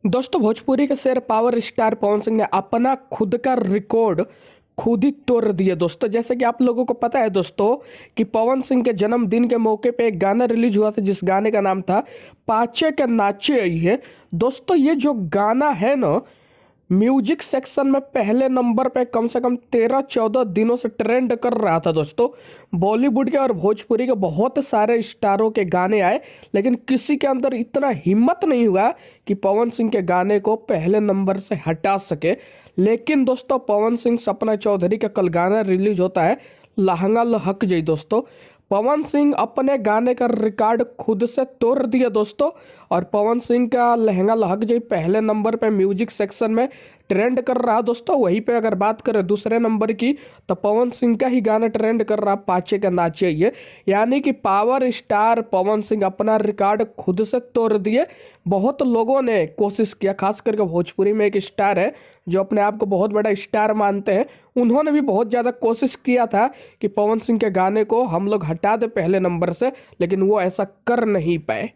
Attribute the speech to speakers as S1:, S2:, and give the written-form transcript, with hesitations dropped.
S1: दोस्तों भोजपुरी के शेर पावर स्टार पवन सिंह ने अपना खुद का रिकॉर्ड खुद ही तोड़ दिया दोस्तों। जैसे कि आप लोगों को पता है दोस्तों कि पवन सिंह के जन्मदिन के मौके पे एक गाना रिलीज हुआ था जिस गाने का नाम था पाचे के नाचे आई है। दोस्तों ये जो गाना है ना, म्यूजिक सेक्शन में पहले नंबर पे कम से कम 13-14 दिनों से ट्रेंड कर रहा था दोस्तों। बॉलीवुड के और भोजपुरी के बहुत सारे स्टारों के गाने आए, लेकिन किसी के अंदर इतना हिम्मत नहीं हुआ कि पवन सिंह के गाने को पहले नंबर से हटा सके। लेकिन दोस्तों पवन सिंह सपना चौधरी का कल गाना रिलीज होता है लहंगा लहक जाई। दोस्तों पवन सिंह अपने गाने का रिकॉर्ड खुद से तोड़ दिया दोस्तों, और पवन सिंह का लहंगा लहक जाई पहले नंबर पे म्यूजिक सेक्शन में ट्रेंड कर रहा दोस्तों। वहीं पे अगर बात करें दूसरे नंबर की तो पवन सिंह का ही गाना ट्रेंड कर रहा पाचे का नाचे ये। यानी कि पावर स्टार पवन सिंह अपना रिकॉर्ड खुद से तोड़ दिए। बहुत लोगों ने कोशिश किया, खास करके भोजपुरी में एक स्टार है जो अपने आप को बहुत बड़ा स्टार मानते हैं, उन्होंने भी बहुत ज़्यादा कोशिश किया था कि पवन सिंह के गाने को हम लोग हटा दें पहले नंबर से, लेकिन वो ऐसा कर नहीं पाए।